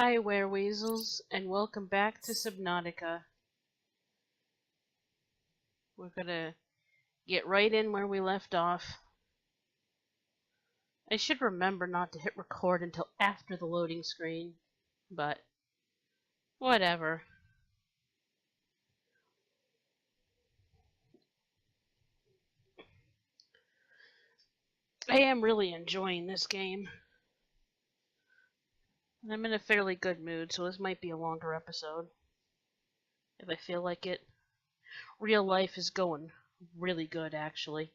Hi, wereweasels, and welcome back to Subnautica. We're gonna get right in where we left off. I should remember not to hit record until after the loading screen, but whatever. I am really enjoying this game. I'm in a fairly good mood, so this might be a longer episode. If I feel like it. Real life is going really good, actually.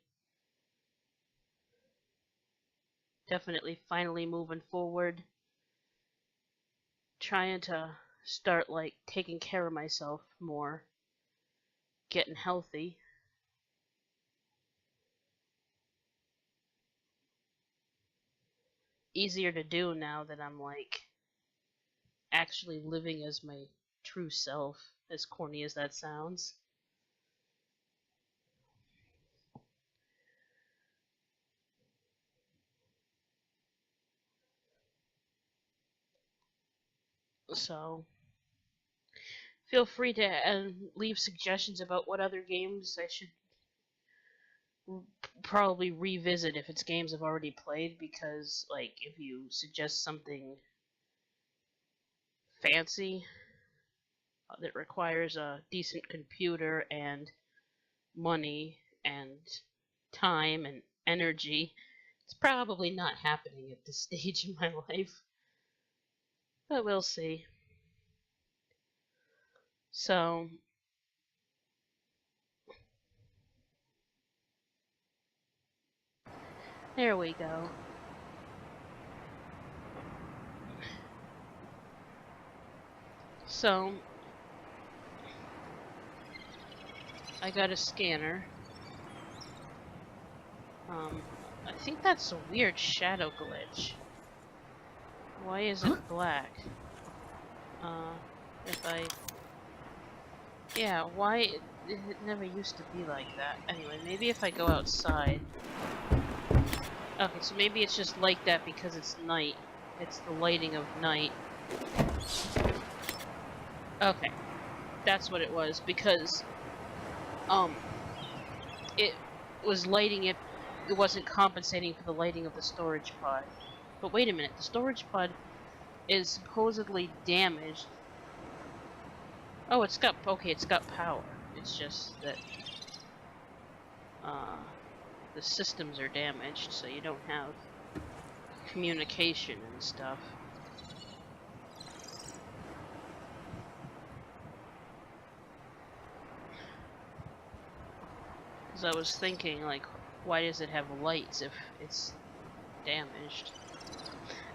Definitely finally moving forward. Trying to start, taking care of myself more. Getting healthy. Easier to do now that I'm, actually living as my true self, as corny as that sounds. So, feel free to leave suggestions about what other games I should probably revisit if it's games I've already played, because, if you suggest something fancy that requires a decent computer and money and time and energy, it's probably not happening at this stage in my life. But we'll see. So, there we go. So, I got a scanner. I think that's a weird shadow glitch. Why is it black? If I... Yeah, why... It never used to be like that. Anyway, maybe if I go outside... Okay, so maybe it's just like that because it's night. It's the lighting of night. Okay. That's what it was, because... It was lighting it... It wasn't compensating for the lighting of the storage pod. But wait a minute, the storage pod is supposedly damaged. Oh, it's got power. It's just that the systems are damaged, so you don't have communication and stuff. Because I was thinking, why does it have lights if it's damaged?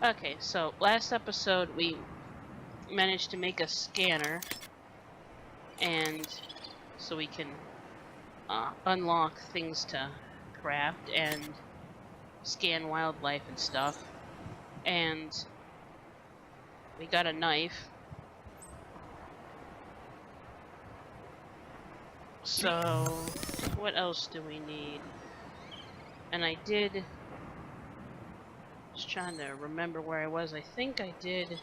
Okay, so last episode we managed to make a scanner, and so we can unlock things to craft and scan wildlife and stuff. And we got a knife. So, what else do we need? And I did... Just trying to remember where I was. I think I did...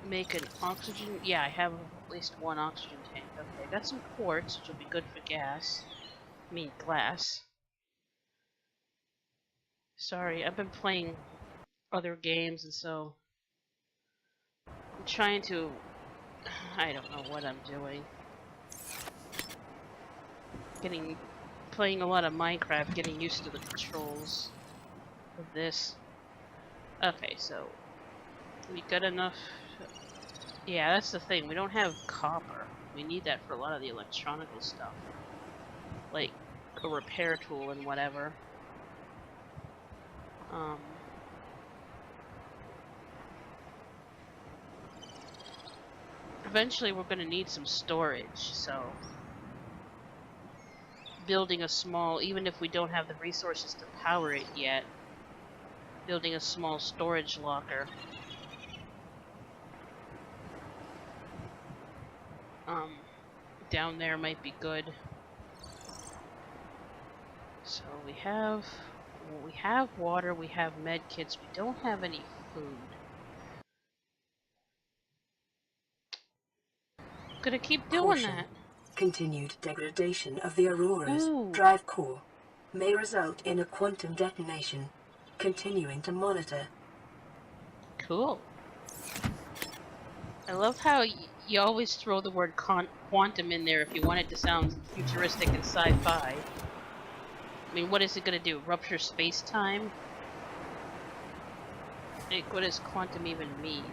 make an oxygen... Yeah, I have at least one oxygen tank. Okay, I got some quartz, which will be good for gas. I mean, glass. Sorry, I've been playing other games, and so... I'm trying to... I don't know what I'm doing. Playing a lot of Minecraft, getting used to the controls of this. Okay, so... We got enough... Yeah, that's the thing. We don't have copper. We need that for a lot of the electronical stuff. Like a repair tool and whatever. Eventually we're gonna need some storage, so... Building a small... Even if we don't have the resources to power it yet, building a small storage locker down there might be good. So we have well, we have water, we have med kits, we don't have any food. Gonna keep doing Caution. that. Continued degradation of the Aurora's Ooh. drive core may result in a quantum detonation. Continuing to monitor. Cool. I love how you always throw the word quantum in there if you want it to sound futuristic and sci-fi. I mean, what is it gonna do? Rupture space-time? Like, what does quantum even mean?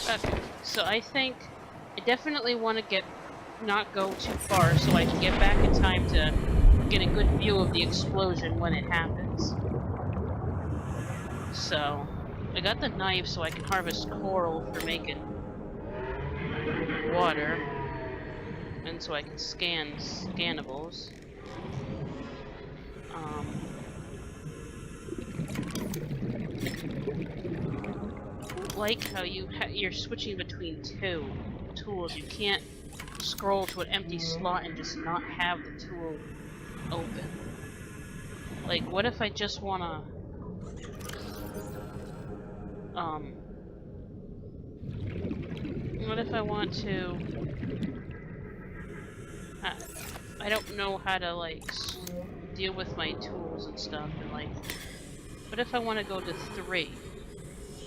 Okay, so I think I definitely want to not go too far so I can get back in time to get a good view of the explosion when it happens. So, I got the knife so I can harvest coral for making water, and so I can scan scannables. Like how you're switching between two tools. You can't scroll to an empty slot and just not have the tool open. Like, what if I just wanna what if I want to I don't know how to like deal with my tools and stuff, and like, what if I want to go to 3?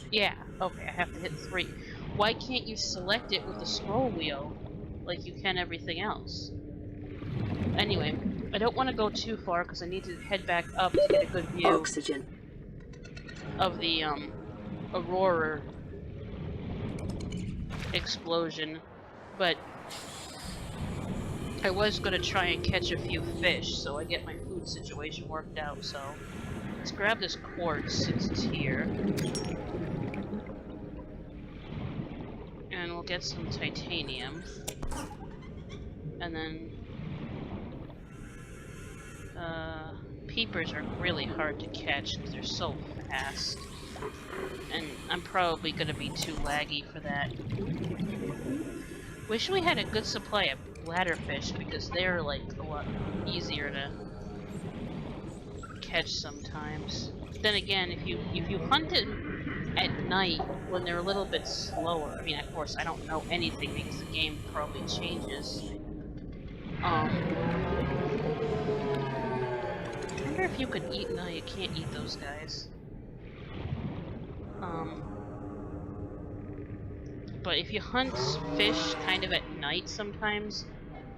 Yeah, okay, I have to hit 3. Why can't you select it with the scroll wheel like you can everything else? Anyway, I don't want to go too far because I need to head back up to get a good view Oxygen. of the Aurora explosion, but I was going to try and catch a few fish so I get my food situation worked out. So let's grab this quartz since it's here, and we'll get some titanium, and then peepers are really hard to catch because they're so fast, and I'm probably going to be too laggy for that. Wish we had a good supply of bladderfish because they're like a lot easier to catch sometimes. Then again, if you hunt it at night when they're a little bit slower, I mean, of course I don't know anything because the game probably changes. I wonder if you could eat. No, you can't eat those guys. But if you hunt fish kind of at night sometimes,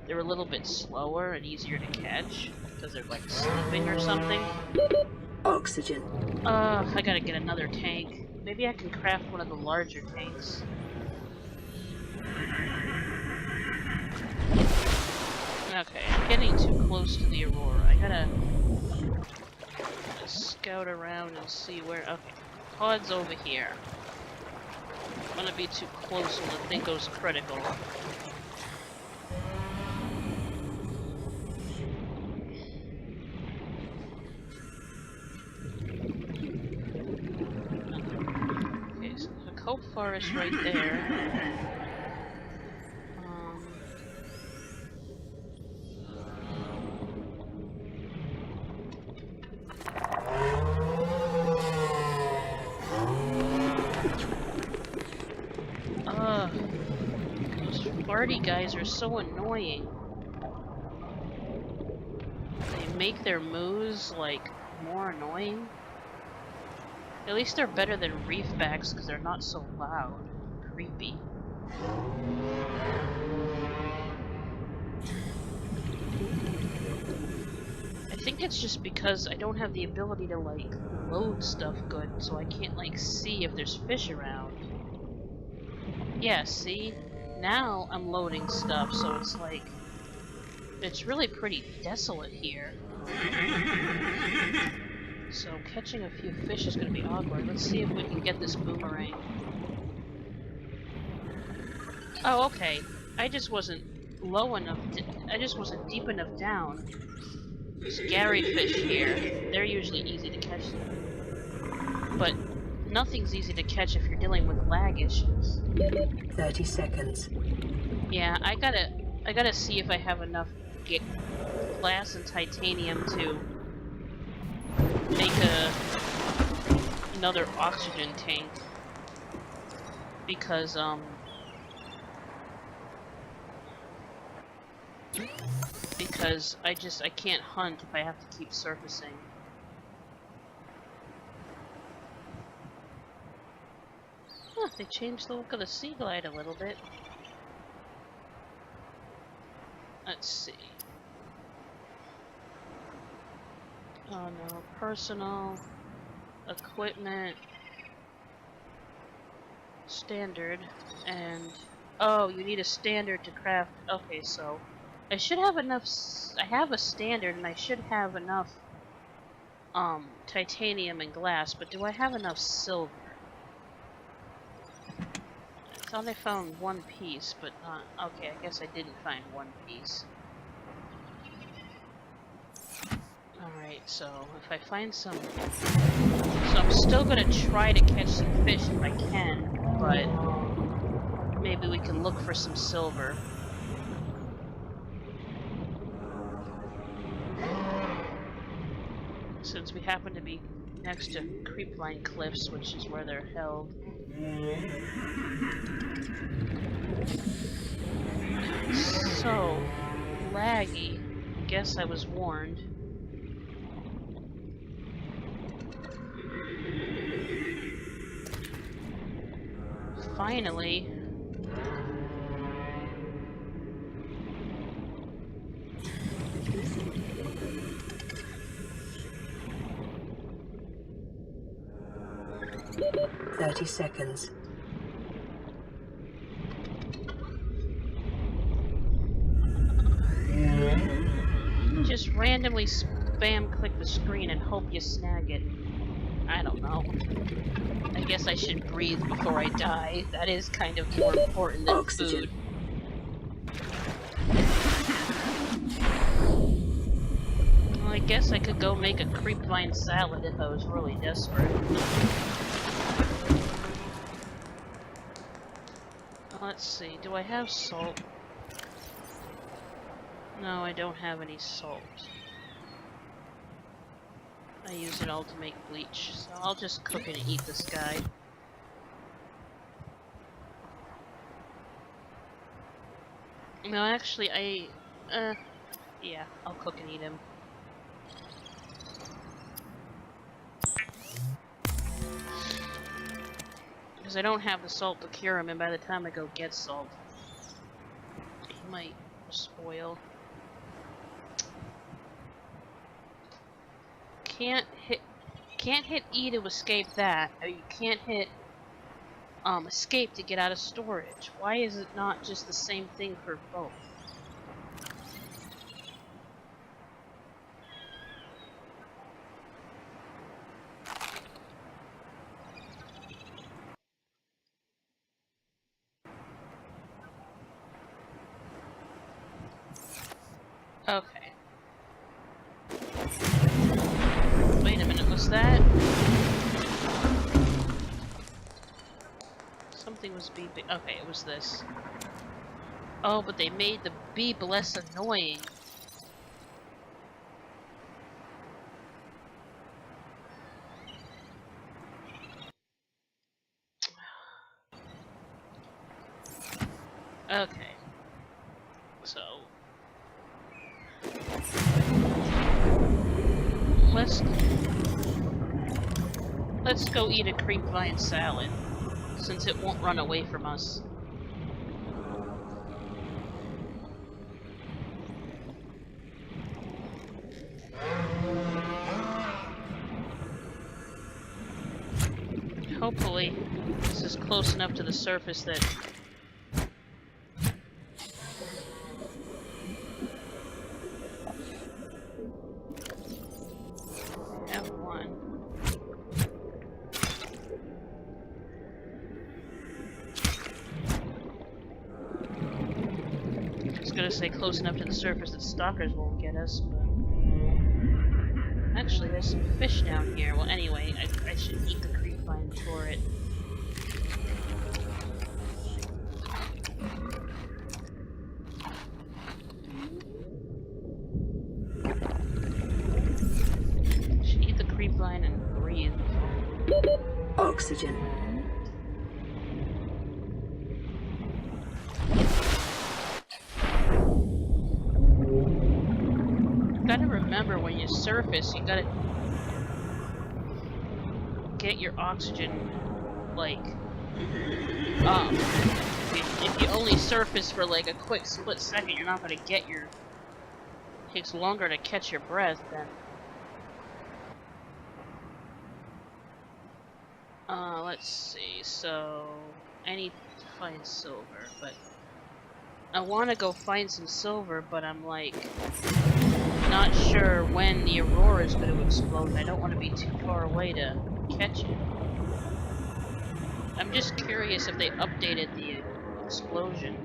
they're a little bit slower and easier to catch because they're like sleeping or something. Oxygen. I gotta get another tank. Maybe I can craft one of the larger tanks. Okay, I'm getting too close to the Aurora. I gotta scout around and see where. Okay, pod's over here. I'm gonna be too close when the thing goes critical. Okay, so there's a cope forest right there. Those farty guys are so annoying. They make their moves, like, more annoying. At least they're better than reefbacks because they're not so loud and creepy. I think it's just because I don't have the ability to, like, load stuff good, so I can't, like, see if there's fish around. Yeah, see? Now I'm loading stuff, so it's like... it's really pretty desolate here. So catching a few fish is gonna be awkward. Let's see if we can get this boomerang. Oh, okay. I just wasn't low enough I just wasn't deep enough down. There's Gary fish here. They're usually easy to catch. But Nothing's easy to catch if you're dealing with lag issues. 30 seconds. Yeah, I gotta see if I have enough glass and titanium to make another oxygen tank. Because I can't hunt if I have to keep surfacing. Huh, they changed the look of the sea glide a little bit. Let's see. Oh no, personal, equipment, standard, and oh, you need a standard to craft. Okay, so I should have enough. I have a standard, and I should have enough titanium and glass. But do I have enough silver? I thought I found one piece, but not. Okay, I guess I didn't find one piece. Alright, so if I find some... So I'm still gonna try to catch some fish if I can, but maybe we can look for some silver. Since we happen to be next to creepline cliffs, which is where they're held. So, laggy. Guess I was warned. Finally. "30 seconds. Just randomly spam click the screen and hope you snag it. I don't know. I guess I should breathe before I die. That is kind of more important than Oxygen. food. Well, I guess I could go make a creepvine salad if I was really desperate. Let's see, do I have salt? No, I don't have any salt. I use it all to make bleach, so I'll just cook it and eat this guy. No, actually, yeah, I'll cook and eat him. Because I don't have the salt to cure him, and by the time I go get salt, he might spoil. Can't hit E to escape that, or you can't hit escape to get out of storage. Why is it not just the same thing for both? Okay. Wait a minute, was that? Something was beeping. Okay, it was this. Oh, but they made the beep less annoying. Okay. So... Let's go eat a creepvine salad, since it won't run away from us. Hopefully, this is close enough to the surface that... I have one. I was gonna say close enough to the surface that stalkers won't get us, but... Actually, there's some fish down here. Well, anyway, I should eat the creepvine. fine turret. Should eat the creep line and breathe. Oxygen. Gotta remember when you surface, you gotta get your oxygen, like, up. If you only surface for like a quick split second, you're not gonna get your... It takes longer to catch your breath than... let's see, so... I need to find silver, but... I want to go find some silver, but I'm like... not sure when the aurora is going to explode, and I don't want to be too far away to catch it. I'm just curious if they updated the explosion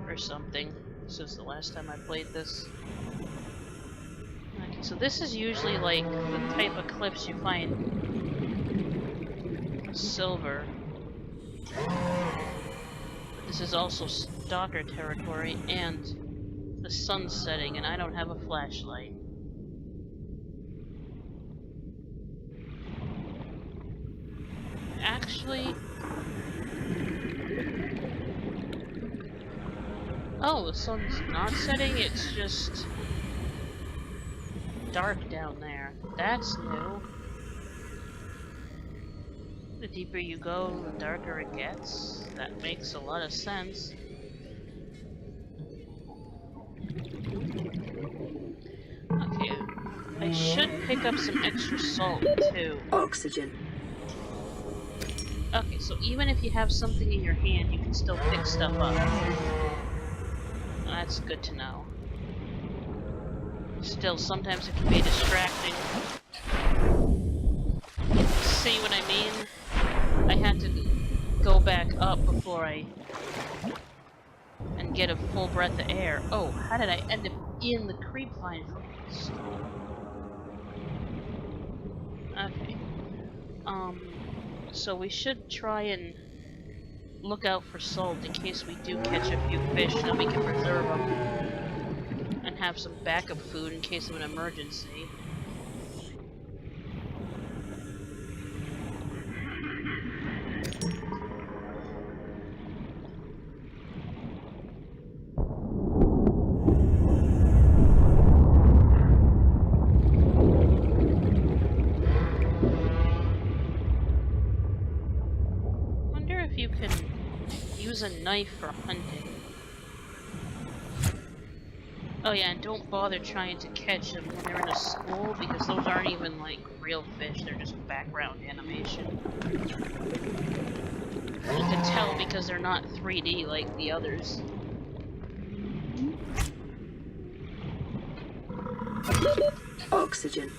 or something since the last time I played this. Okay, so this is usually like the type of cliffs you find silver. This is also stalker territory and the sun's setting, and I don't have a flashlight. Actually... Oh, the sun's not setting, it's just dark down there. That's new. The deeper you go, the darker it gets. That makes a lot of sense. Okay, I should pick up some extra salt too. Oxygen. Okay, so even if you have something in your hand, you can still pick stuff up. That's good to know. Still, sometimes it can be distracting. See what I mean? I had to go back up before and get a full breath of air. Oh, how did I end up in the creep vine forest? Okay. So we should try and look out for salt in case we do catch a few fish, then we can preserve them and have some backup food in case of an emergency. You can use a knife for hunting. Oh yeah, and don't bother trying to catch them when they're in a school, because those aren't even like real fish, they're just background animation. You can tell because they're not 3D like the others. Oxygen.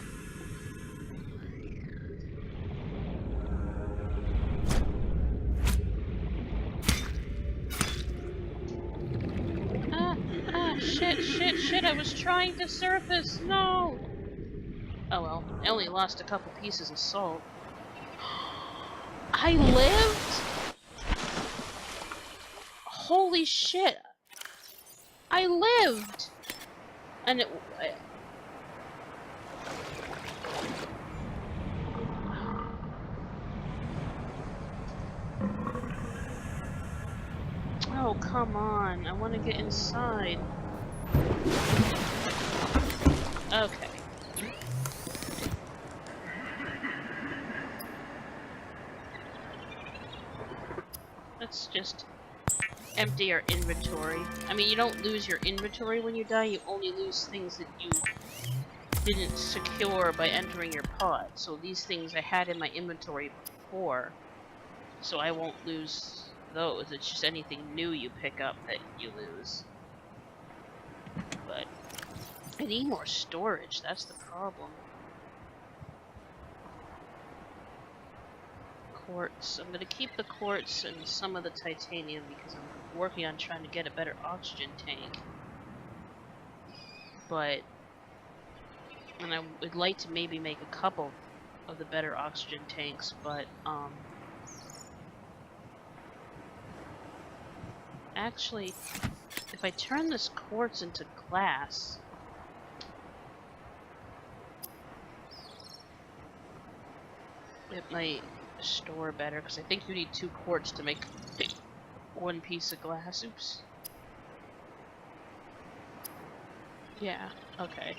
Shit, I was trying to surface, no! Oh well, I only lost a couple pieces of salt. I lived?! Holy shit! I lived! And it... Oh, come on. I want to get inside. Okay. Let's just empty our inventory. I mean, you don't lose your inventory when you die, you only lose things that you didn't secure by entering your pod. So these things I had in my inventory before, so I won't lose those. It's just anything new you pick up that you lose. But I need more storage, that's the problem. Quartz. I'm gonna keep the quartz and some of the titanium because I'm working on trying to get a better oxygen tank. And I would like to maybe make a couple of the better oxygen tanks, but actually, if I turn this quartz into glass, it might store better, because I think you need 2 quartz to make 1 piece of glass. Oops. Yeah, okay.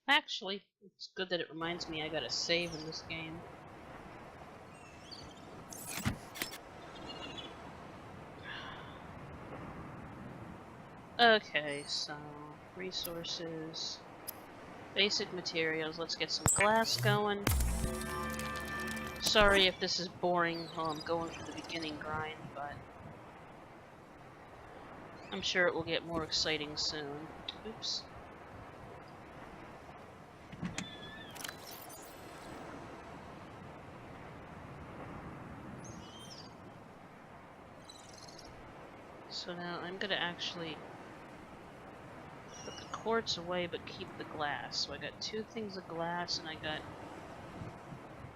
Actually, it's good that it reminds me I gotta save in this game. Okay, so resources, basic materials, let's get some glass going. Sorry if this is boring while I'm going through the beginning grind, but I'm sure it will get more exciting soon. Oops. So now I'm gonna actually put the quartz away but keep the glass. So I got 2 things of glass and I got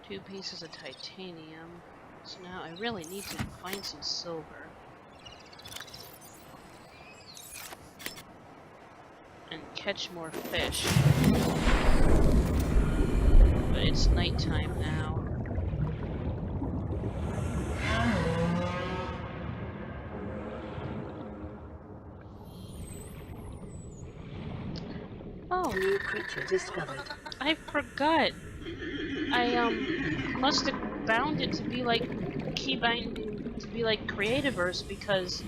2 pieces of titanium. So now I really need to find some silver. And catch more fish. But it's nighttime now. Oh, New creature discovered. I forgot. I must have bound it to be like keybinding to be like Creativerse, because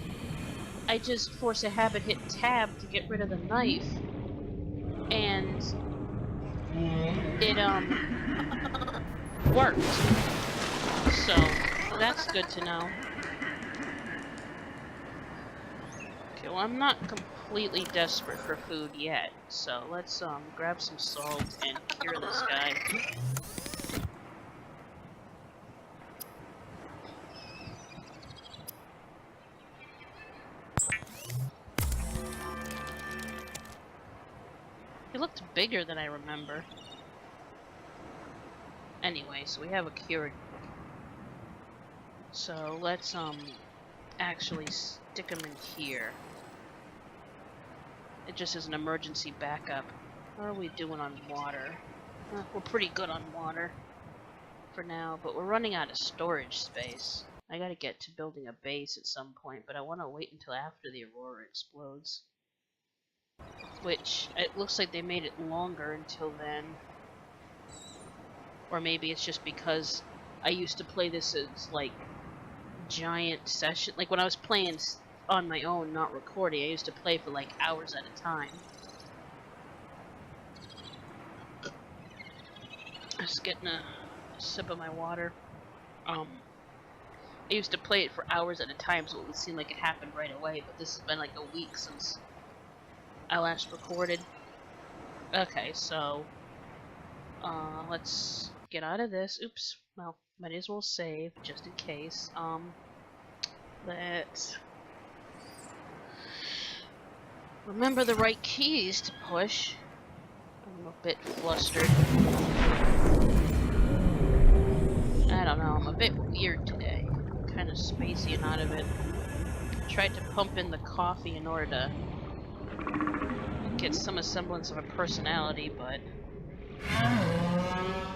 I just force a habit hit tab to get rid of the knife, and it worked. So that's good to know. Okay, well, I'm not completely desperate for food yet, so let's grab some salt and cure this guy. He looked bigger than I remember. Anyway, so we have a cured. So let's actually stick him in here. It just is an emergency backup. How are we doing on water? We're pretty good on water for now, but we're running out of storage space. I gotta get to building a base at some point, but I want to wait until after the Aurora explodes. Which, it looks like they made it longer until then. Or maybe it's just because I used to play this as, like, giant session. Like, when I was playing on my own, not recording, I used to play for, like, hours at a time. Just getting a sip of my water. I used to play it for hours at a time, so it would seem like it happened right away, but this has been like a week since I last recorded. Okay, so let's get out of this. Oops. Well, might as well save just in case. Let's remember the right keys to push. I'm a bit flustered. I don't know, I'm a bit weird today. Kind of spacey and out of it. Tried to pump in the coffee in order to get some semblance of a personality, but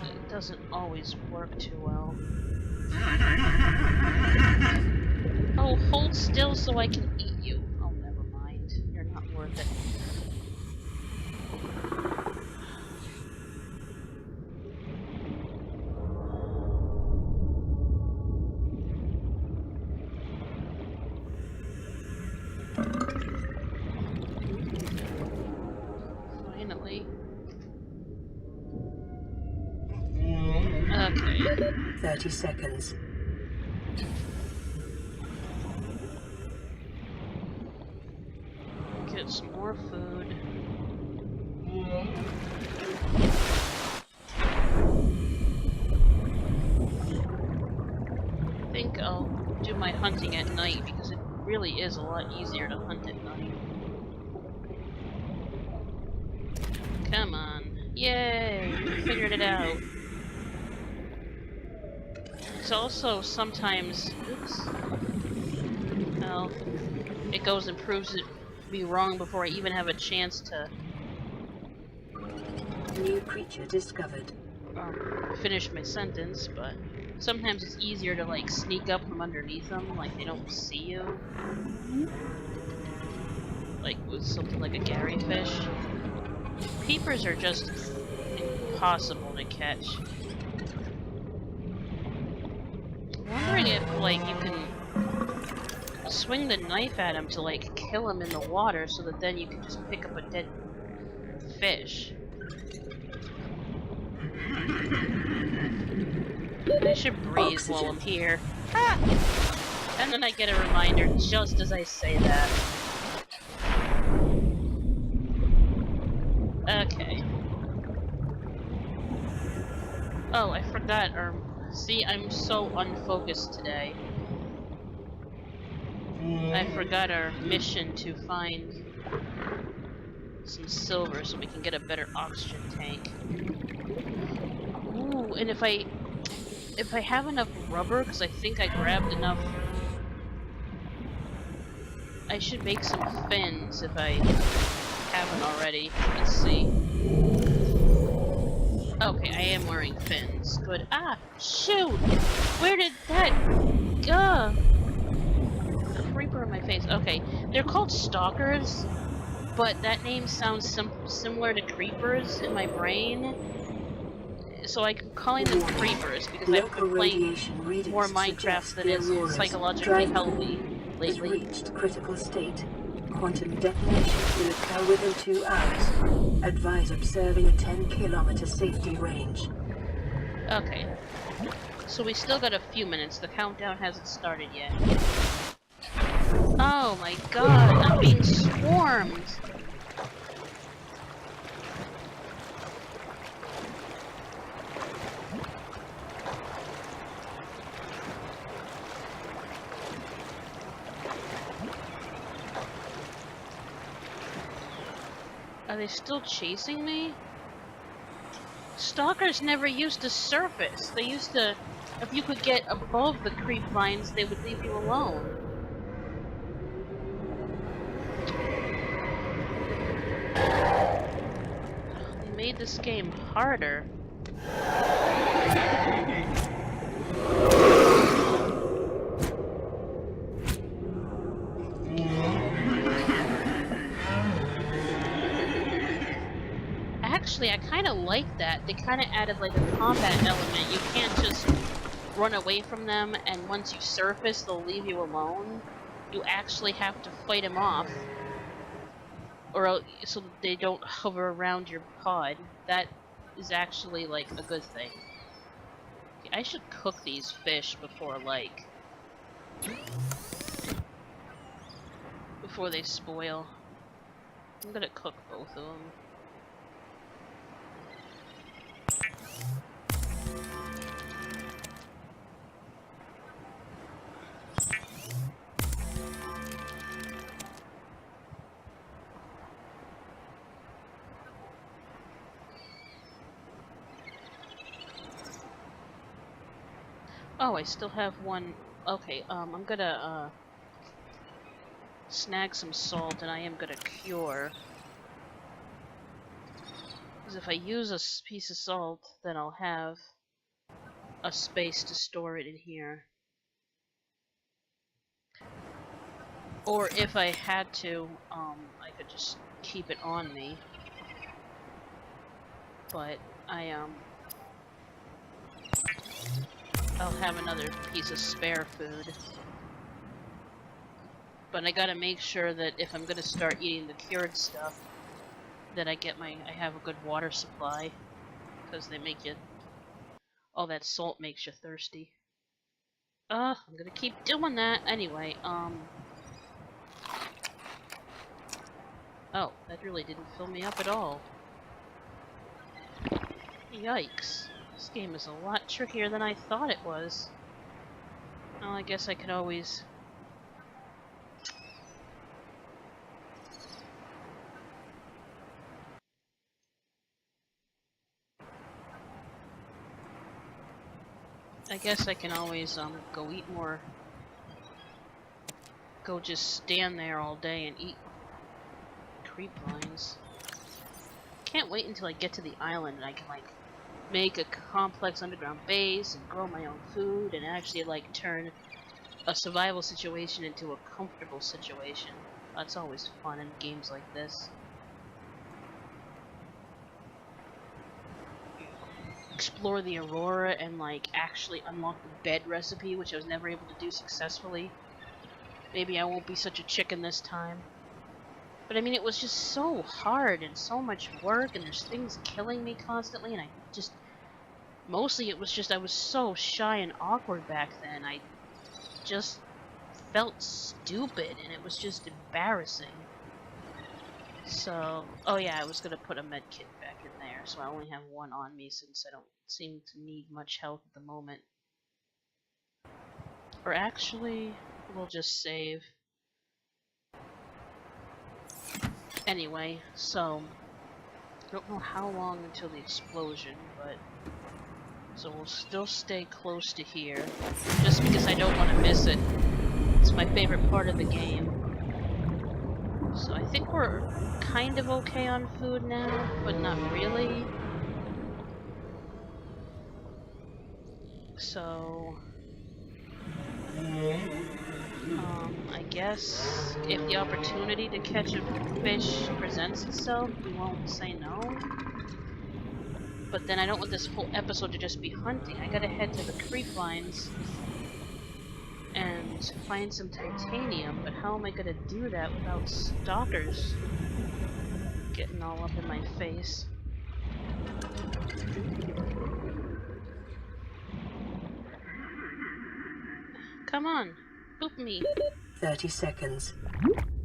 it doesn't always work too well. Oh, hold still so I can eat you. Oh, never mind. You're not worth it. Finally. Okay. 30 seconds. Get some more food. I think I'll do my hunting at night because it really is a lot easier to hunt at night. Come on. Yay! Figured it out. It's also sometimes... Oops. Well, it goes and proves it me wrong before I even have a chance to... New creature discovered. Finish my sentence, but sometimes it's easier to like sneak up from underneath them, like they don't see you. Like with something like a Gary fish. Creepers are just impossible to catch. I'm wondering if like you can swing the knife at them to like kill them in the water so that then you can just pick up a dead fish. I should breathe while I'm here. Ah! And then I get a reminder just as I say that. Okay. Oh, I forgot, see, I'm so unfocused today. I forgot our mission to find some silver so we can get a better oxygen tank. Ooh, and if I have enough rubber, because I think I grabbed enough, I should make some fins if I haven't already. Let's see. Okay, I am wearing fins. Good. Ah, shoot! Where did that... Creeper in my face. Okay, they're called stalkers, but that name sounds similar to creepers in my brain. So I'm calling them creepers because I've been playing more Minecraft than is psychologically healthy lately. Reached critical state. Quantum detonation will occur within 2 hours. Advise observing a 10-kilometer safety range. Okay. So we still got a few minutes. The countdown hasn't started yet. Oh my god, I'm being swarmed! Are they still chasing me? Stalkers never used to surface. They used to... If you could get above the creep vines, they would leave you alone. They made this game harder. Actually, I kind of like that. They kind of added like a combat element. You can't just run away from them, and once you surface, they'll leave you alone. You actually have to fight them off, or so they don't hover around your pod. That is actually like a good thing. Okay, I should cook these fish before before they spoil. I'm gonna cook both of them. Oh, I still have one. Okay, I'm gonna snag some salt, and I am gonna cure. Because if I use a piece of salt, then I'll have a space to store it in here. Or if I had to, I could just keep it on me. But I'll have another piece of spare food. But I gotta make sure that if I'm gonna start eating the cured stuff, that I have a good water supply. Because they make you... all that salt makes you thirsty. I'm gonna keep doing that anyway. Oh, that really didn't fill me up at all. Yikes. This game is a lot trickier than I thought it was. Well, I guess I could always... I guess I can always, go eat more... Go just stand there all day and eat creep vines. Can't wait until I get to the island and I can, like, make a complex underground base and grow my own food and actually, like, turn a survival situation into a comfortable situation. That's always fun in games like this. Explore the Aurora and, like, actually unlock the bed recipe, which I was never able to do successfully. Maybe I won't be such a chicken this time. But I mean, it was just so hard and so much work, and there's things killing me constantly, and I just... Mostly it was just I was so shy and awkward back then. I just felt stupid, and it was just embarrassing. So, oh yeah, I was gonna put a med kit back in there, so I only have one on me since I don't seem to need much health at the moment. Or actually, we'll just save. Anyway, so, I don't know how long until the explosion, but... So we'll still stay close to here, just because I don't want to miss it. It's my favorite part of the game. So I think we're kind of okay on food now, but not really. So... I guess if the opportunity to catch a fish presents itself, we won't say no. But then I don't want this whole episode to just be hunting. I gotta head to the creep lines and find some titanium, but how am I gonna do that without stalkers getting all up in my face? Come on, boop me. 30 seconds.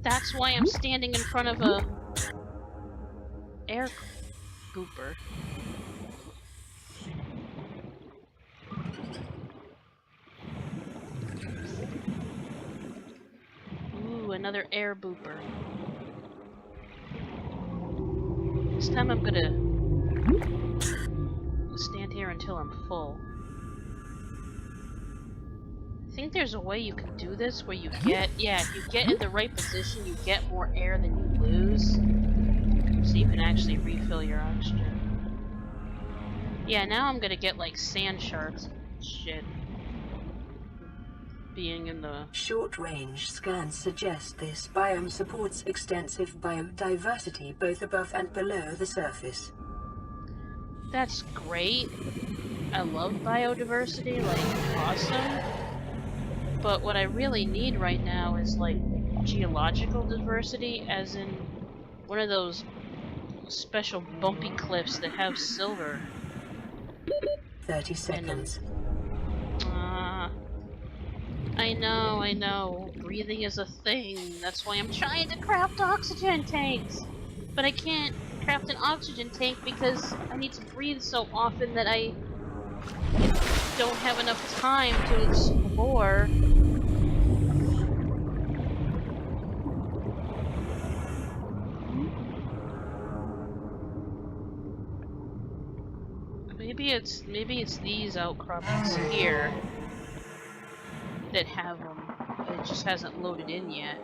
That's why I'm standing in front of a air booper. Ooh, another air booper. This time I'm gonna stand here until I'm full. I think there's a way you can do this where you get, yeah, if you get in the right position, you get more air than you lose. So you can actually refill your oxygen. Yeah, now I'm gonna get like sand sharks and shit. Being in the... Short-range scans suggest this biome supports extensive biodiversity both above and below the surface. That's great. I love biodiversity, like, awesome. But what I really need right now is, like, geological diversity, as in one of those special bumpy cliffs that have silver. 30 seconds. I know. Breathing is a thing. That's why I'm trying to craft oxygen tanks. But I can't craft an oxygen tank because I need to breathe so often that I don't have enough time to explore. Maybe it's these outcroppings here that have them. It just hasn't loaded in yet.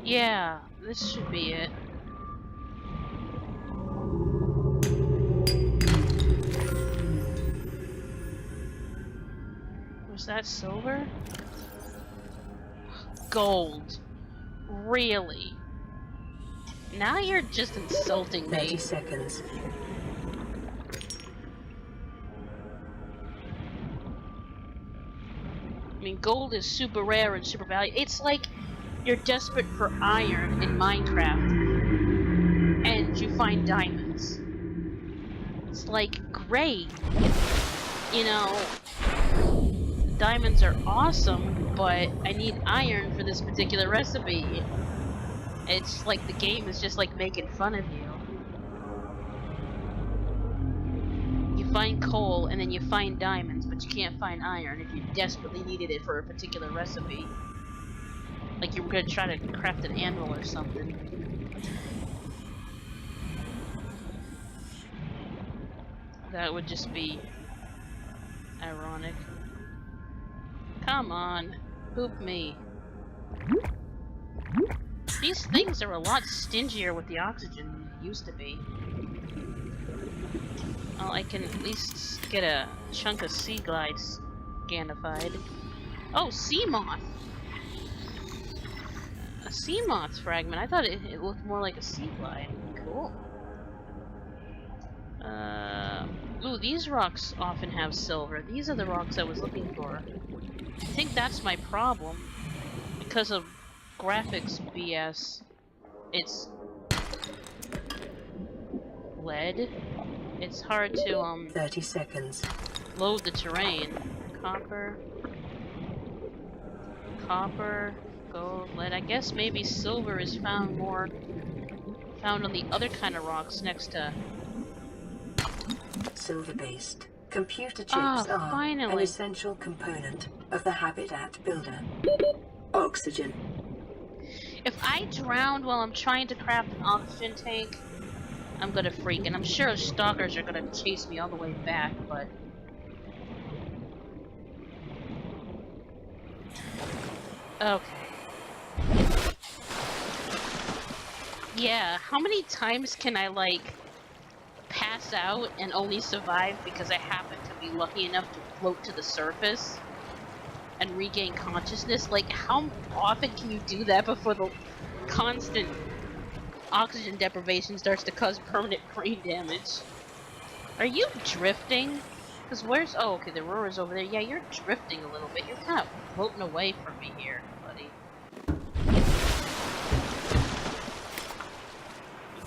Yeah, this should be it. Was that silver? Gold. Really? Now you're just insulting me. 30 seconds. I mean, gold is super rare and super valuable. It's like you're desperate for iron in Minecraft, and you find diamonds. It's like, great. You know, diamonds are awesome, but I need iron for this particular recipe. It's like the game is just like making fun of you. You find coal, and then you find diamonds, but you can't find iron if you desperately needed it for a particular recipe. Like you were gonna try to craft an anvil or something. That would just be ironic. Come on, poop me. These things are a lot stingier with the oxygen than they used to be. Well, I can at least get a chunk of sea glide scanified. Oh, sea moth! A sea moth fragment. I thought it looked more like a sea glide. Cool. Ooh, these rocks often have silver. These are the rocks I was looking for. I think that's my problem. Because of graphics BS, it's lead. It's hard to 30 seconds. load the terrain. Copper, gold, lead. I guess maybe silver is found on the other kind of rocks next to. Silver-based. Computer Ah, chips are an finally. essential component of the habitat builder. Oxygen. If I drowned while I'm trying to craft an oxygen tank, I'm gonna freak, and I'm sure stalkers are gonna chase me all the way back, but... Okay. Yeah, how many times can I, like, pass out and only survive because I happen to be lucky enough to float to the surface and regain consciousness? Like, how often can you do that before the constant oxygen deprivation starts to cause permanent brain damage? Are you drifting? Because where's... Oh, okay, the roar's over there. Yeah, you're drifting a little bit. You're kind of floating away from me here, buddy.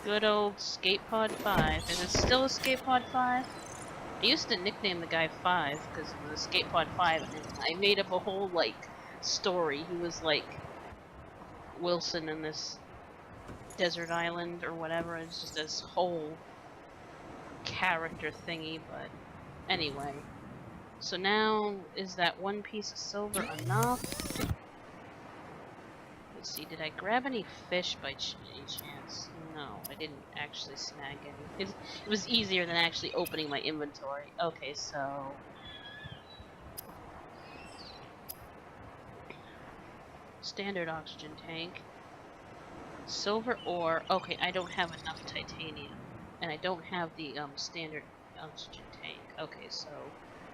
Good old Skate Pod 5. Is it still a Skate Pod 5? I used to nickname the guy 5 because it was a Skate Pod 5, and I made up a whole, like, story. He was like Wilson in this desert island or whatever. It's just this whole character thingy, but anyway. So now, is that one piece of silver enough? Let's see, did I grab any fish by any chance? No, I didn't actually snag any. It was easier than actually opening my inventory. Okay, so... Standard oxygen tank. Silver ore. Okay, I don't have enough titanium. And I don't have the standard oxygen tank. Okay, so...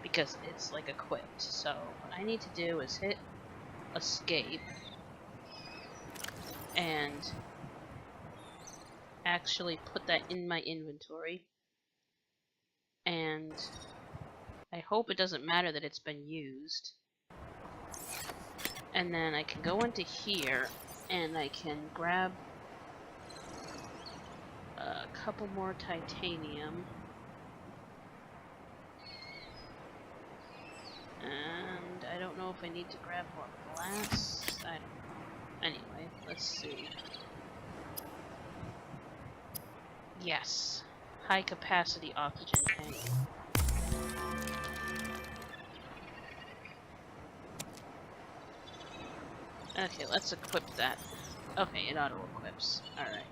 Because it's like equipped. So, what I need to do is hit escape. And actually put that in my inventory. And I hope it doesn't matter that it's been used. And then I can go into here and I can grab a couple more titanium. And I don't know if I need to grab more glass. I don't know. Anyway, let's see. Yes. High capacity oxygen tank. Okay, let's equip that. Okay, it auto-equips. Alright.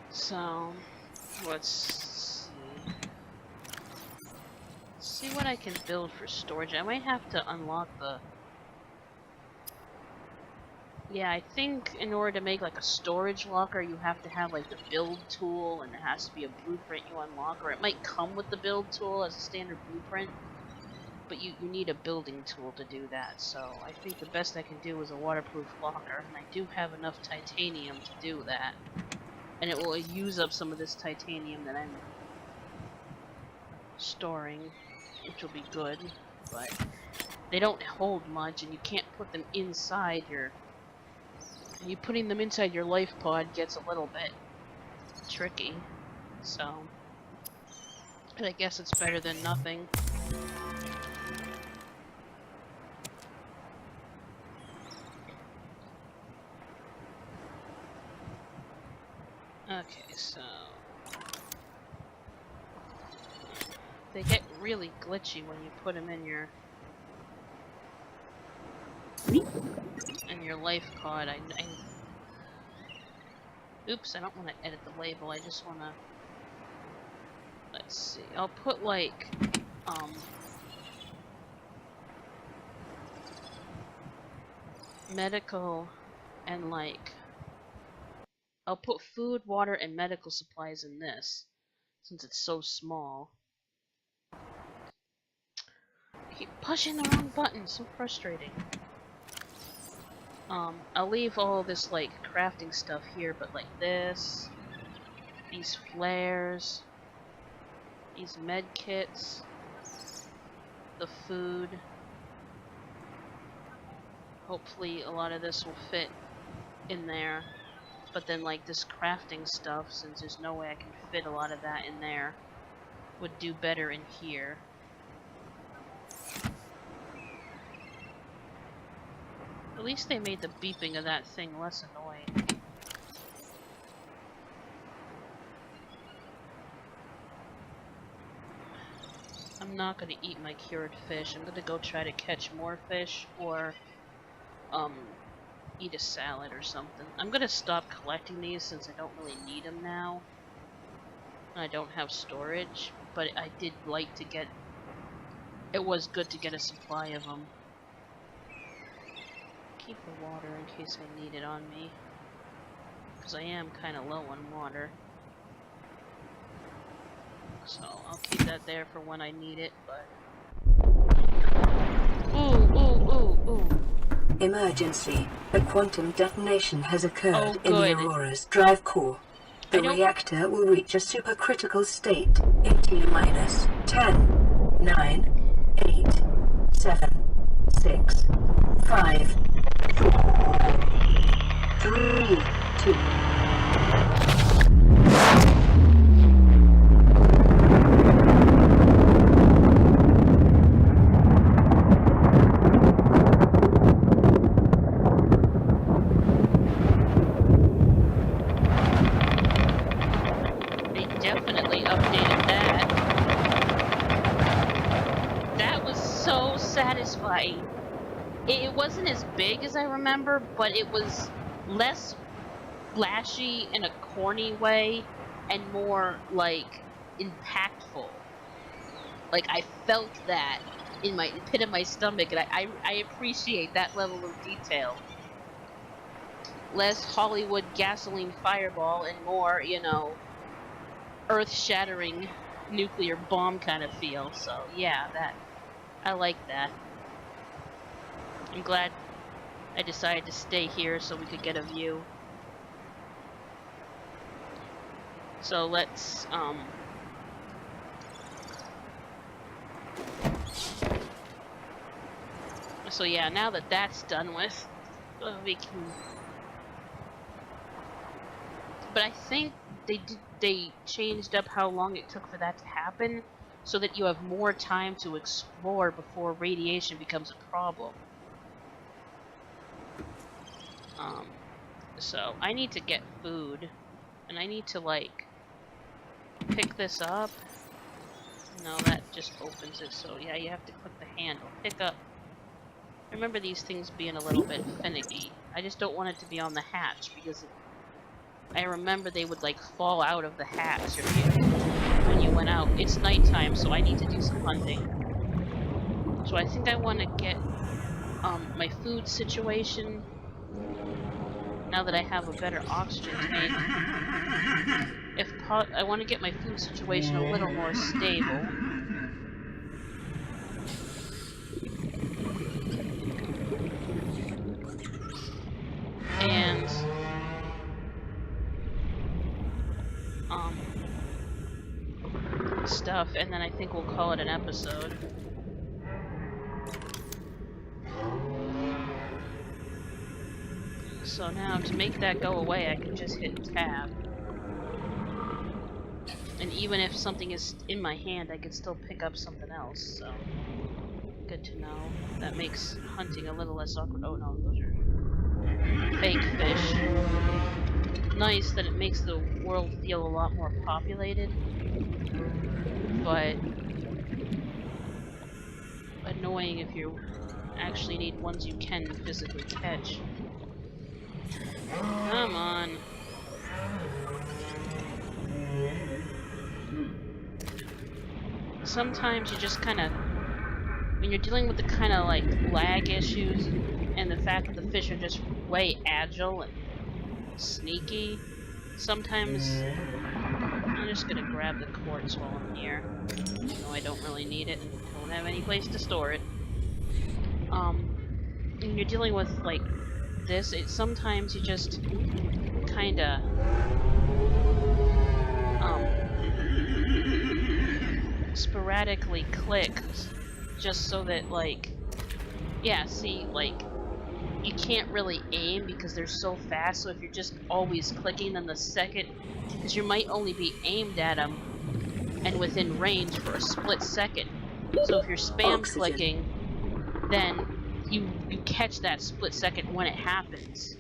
So, let's see. Let's see what I can build for storage. I might have to unlock the... Yeah, I think in order to make like a storage locker, you have to have like the build tool, and it has to be a blueprint you unlock, or it might come with the build tool as a standard blueprint, but you need a building tool to do that. So I think the best I can do is a waterproof locker, and I do have enough titanium to do that, and it will use up some of this titanium that I'm storing, which will be good, but they don't hold much, and you can't put them inside your... You putting them inside your life pod gets a little bit tricky, so... But I guess it's better than nothing. Okay, so... They get really glitchy when you put them in your life pod. Oops, I don't want to edit the label. I just want to. Let's see. I'll put like medical and like I'll put food, water, and medical supplies in this since it's so small. Keep pushing the wrong button. So frustrating. I'll leave all this like crafting stuff here, but like this, these flares, these med kits, the food. Hopefully a lot of this will fit in there. But then like this crafting stuff, since there's no way I can fit a lot of that in there, would do better in here. At least they made the beeping of that thing less annoying. I'm not gonna eat my cured fish. I'm gonna go try to catch more fish or eat a salad or something. I'm gonna stop collecting these since I don't really need them now. I don't have storage, but I did like to get... It was good to get a supply of them. Keep the water in case I need it on me, because I am kind of low on water. So I'll keep that there for when I need it, but... Ooh. Emergency. A quantum detonation has occurred in the good. Aurora's drive core. The I don't- reactor will reach a supercritical state in T-minus 10, 9, 8, 7, 6, 5, 4, 3, 2. They definitely updated that. That was so satisfying. It wasn't as big as I remember, but it was less flashy in a corny way and more like impactful. Like I felt that in my pit of my stomach, and I appreciate that level of detail. Less Hollywood gasoline fireball and more, you know, earth-shattering nuclear bomb kind of feel. So yeah, I like that. I'm glad I decided to stay here so we could get a view. So let's so yeah, now that that's done with, we can... But I think they changed up how long it took for that to happen, so that you have more time to explore before radiation becomes a problem. So I need to get food, and I need to like pick this up. No, that just opens it. So yeah, you have to click the handle. Pick up. I remember these things being a little bit finicky. I just don't want it to be on the hatch because I remember they would like fall out of the hatch when you went out. It's nighttime, so I need to do some hunting. So I think I want to get my food situation now that I have a better oxygen tank. I want to get my food situation a little more stable. And stuff, and then I think we'll call it an episode. So now to make that go away, I can just hit tab. And even if something is in my hand, I can still pick up something else, so good to know. That makes hunting a little less awkward. Oh no, those are fake fish. Nice that it makes the world feel a lot more populated, but annoying if you actually need ones you can physically catch. Come on. Sometimes you just kind of, when you're dealing with the kind of like lag issues and the fact that the fish are just way agile and sneaky, sometimes I'm just gonna grab the quartz while I'm here, even though I don't really need it and don't have any place to store it. When you're dealing with like this, sometimes you just kinda sporadically click just so that like, yeah, see, like you can't really aim because they're so fast, so if you're just always clicking, then the second, because you might only be aimed at them and within range for a split second, so if you're spam clicking, then you catch that split second when it happens,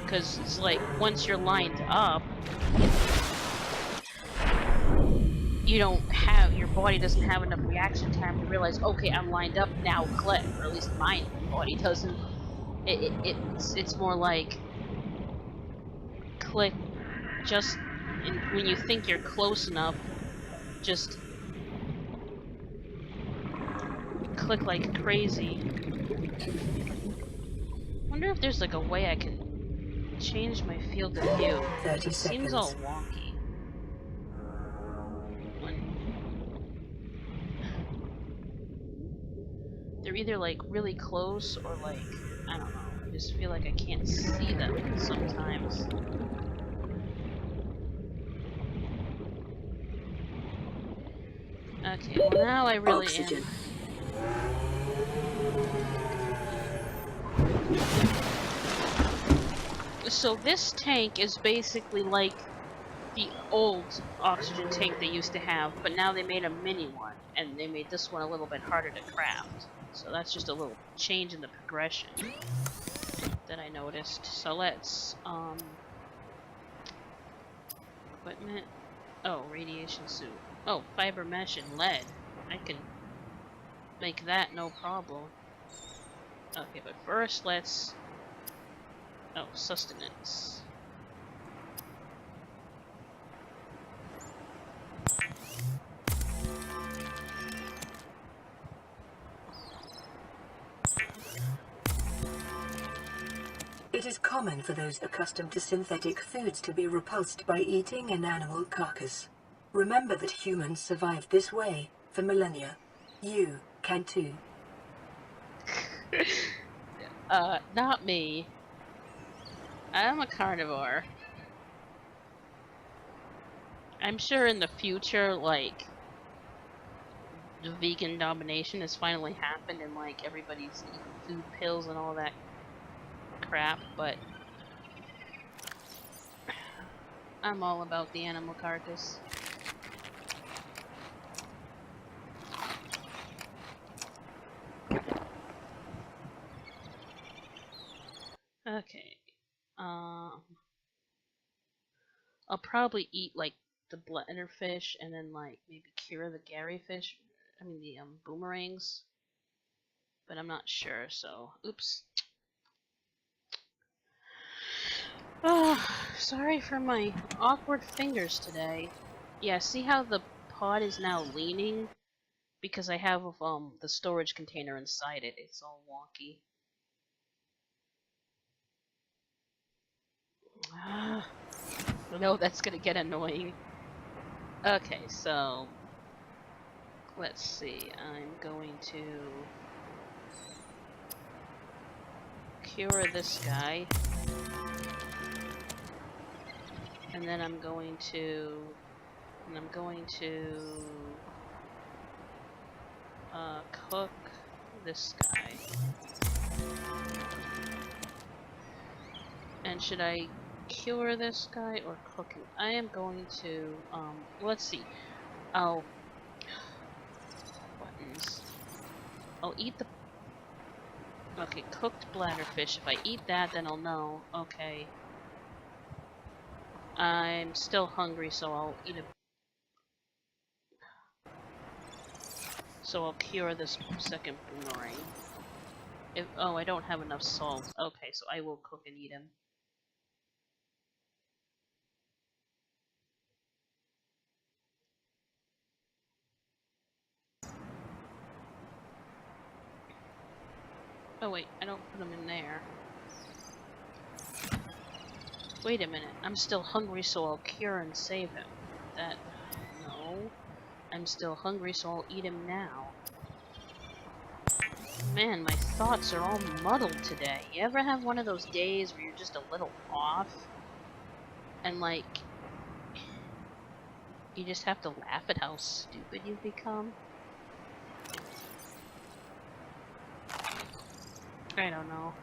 because it's like once you're lined up, you don't have, your body doesn't have enough reaction time to realize, okay, I'm lined up, now click, or at least my body doesn't. It's more like click just when you think you're close enough, just click like crazy. Wonder if there's like a way I can change my field of view. 30 It seems seconds. all wonky. They're either like really close or like, I don't know, I just feel like I can't see them sometimes. Okay, well now I really Oxygen. am. So this tank is basically like the old oxygen tank they used to have, but now they made a mini one, and they made this one a little bit harder to craft. So that's just a little change in the progression that I noticed. So let's, equipment. Oh, radiation suit. Oh, fiber mesh and lead. I can make that no problem. Okay, but first let's... Oh, sustenance. It is common for those accustomed to synthetic foods to be repulsed by eating an animal carcass. Remember that humans survived this way for millennia. You can too. Not me. I'm a carnivore. I'm sure in the future, like, the vegan domination has finally happened and, like, everybody's eating food pills and all that crap, but I'm all about the animal carcass. Okay. I'll probably eat, like, the blender fish and then, like, maybe cure the Gary fish. I mean, the, boomerangs. But I'm not sure, so... Oops. Oh, sorry for my awkward fingers today. Yeah, see how the pod is now leaning? Because I have the storage container inside it. It's all wonky. I know that's gonna get annoying. Okay, so let's see. I'm going to cure this guy. And then I'm going to cook this guy. And should I cure this guy or cook him? I am going to, let's see. Buttons. I'll eat the... Okay, cooked bladderfish. If I eat that, then I'll know. Okay. I'm still hungry, so I'll eat a... So I'll cure this second boomerang. Oh, I don't have enough salt. Okay, so I will cook and eat him. Oh wait, I don't put him in there. Wait a minute, I'm still hungry, so I'll cure and save him. No. I'm still hungry, so I'll eat him now. Man, my thoughts are all muddled today. You ever have one of those days where you're just a little off? And like, you just have to laugh at how stupid you've become? I don't know.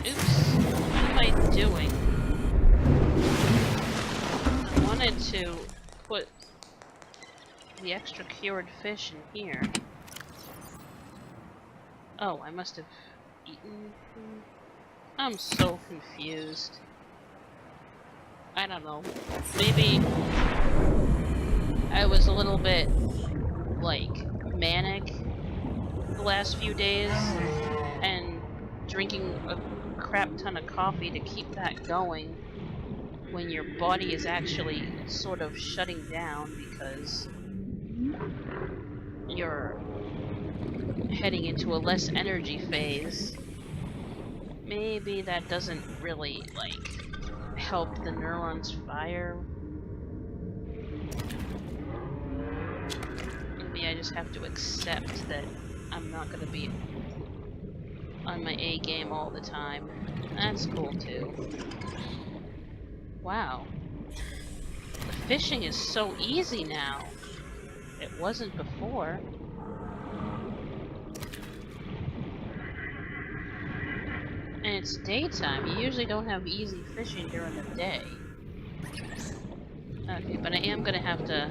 Oops. What am I doing? I wanted to put the extra cured fish in here. Oh, I must have eaten. I'm so confused. I don't know. Maybe I was a little bit, like, manic the last few days, and drinking a crap ton of coffee to keep that going when your body is actually sort of shutting down because you're heading into a less energy phase. Maybe that doesn't really, like, help the neurons fire. Maybe I just have to accept that I'm not gonna be on my A game all the time. That's cool too. Wow. The fishing is so easy now. It wasn't before. And it's daytime. You usually don't have easy fishing during the day. Okay, but I am gonna have to...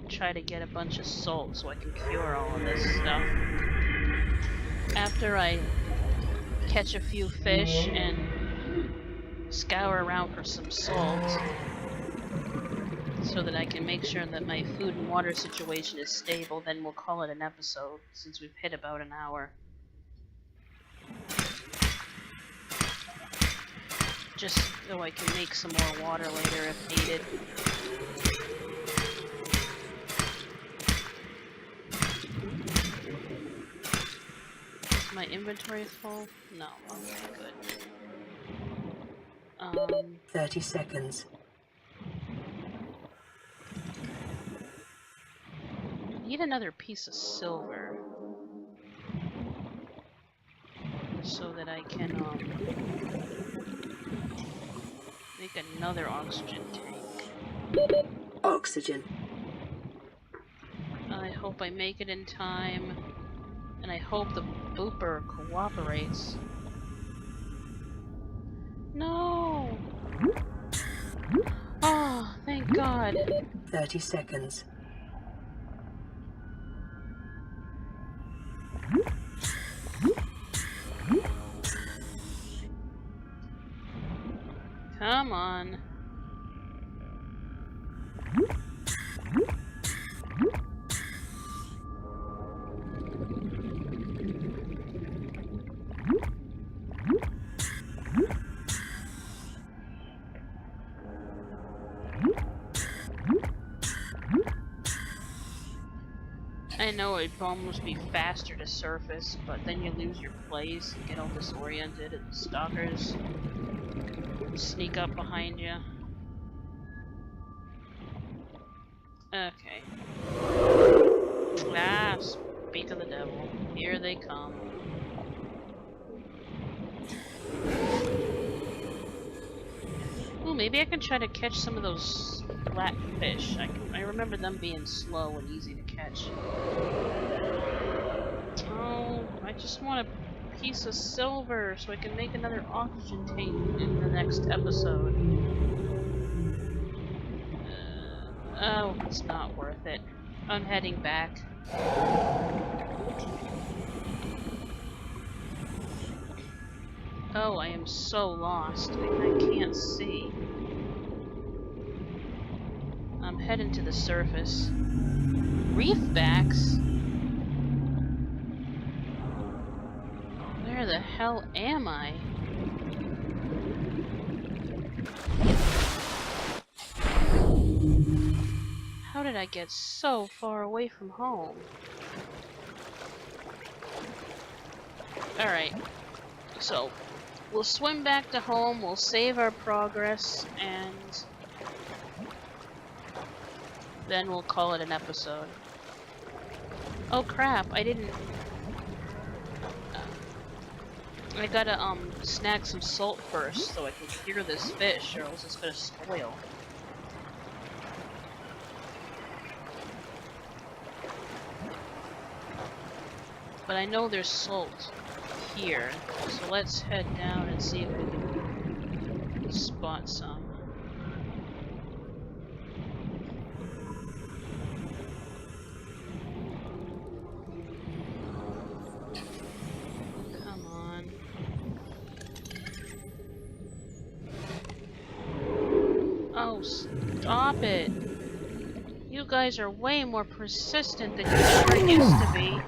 try to get a bunch of salt so I can cure all of this stuff. After I catch a few fish and scour around for some salt so that I can make sure that my food and water situation is stable, then we'll call it an episode since we've hit about an hour. Just so I can make some more water later if needed. Is my inventory full? No. Okay, good. 30 seconds. I need another piece of silver so that I can make another oxygen tank. Oxygen. I hope I make it in time, and I hope the booper cooperates. No! Oh, thank God. 30 seconds. Come on. I know it'd almost be faster to surface, but then you lose your place and get all disoriented and the stalkers sneak up behind you. Okay. Ah, speak of the devil. Here they come. Well, maybe I can try to catch some of those flatfish. I remember them being slow and easy to catch. Oh, I just want a piece of silver so I can make another oxygen tank in the next episode. Oh, it's not worth it. I'm heading back. Oh, I am so lost. I can't see. I'm heading to the surface. Reefbacks? Where the hell am I? How did I get so far away from home? Alright, so we'll swim back to home, we'll save our progress, and then we'll call it an episode. Oh crap, I didn't... I gotta, snag some salt first so I can cure this fish, or else it's gonna spoil. But I know there's salt here, so let's head down and see if we can spot some. Come on. Oh, stop it! You guys are way more persistent than you ever used to be.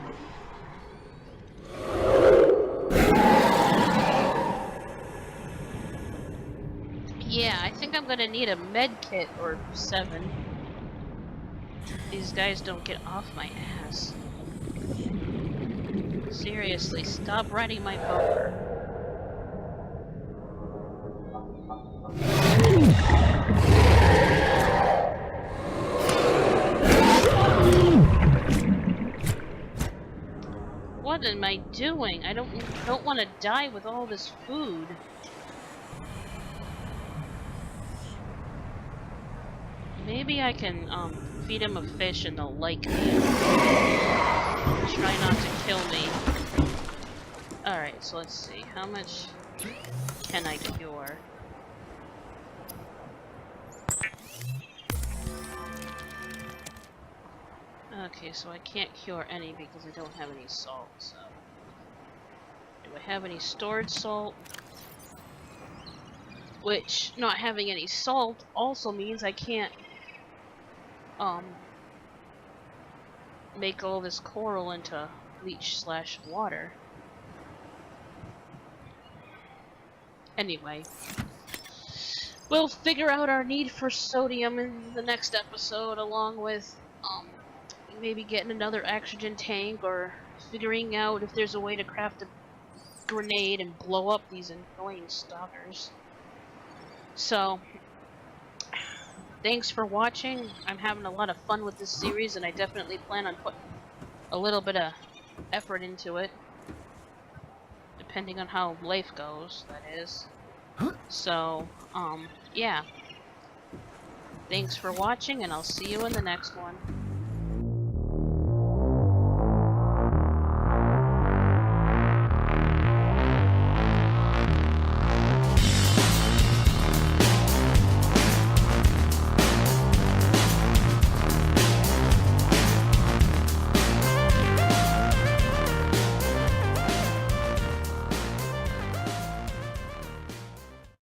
Yeah, I think I'm gonna need a med kit or 7. These guys don't get off my ass. Seriously, stop riding my boat. What am I doing? I don't want to die with all this food. Maybe I can feed him a fish and they'll like me. Try not to kill me. Alright, so let's see. How much can I cure? Okay, so I can't cure any because I don't have any salt, so... Do I have any stored salt? Which, not having any salt also means I can't, make all this coral into bleach/water. Anyway. We'll figure out our need for sodium in the next episode, along with, maybe getting another oxygen tank, or figuring out if there's a way to craft a grenade and blow up these annoying stalkers. So, thanks for watching. I'm having a lot of fun with this series, and I definitely plan on putting a little bit of effort into it. Depending on how life goes, that is. So, yeah. Thanks for watching, and I'll see you in the next one.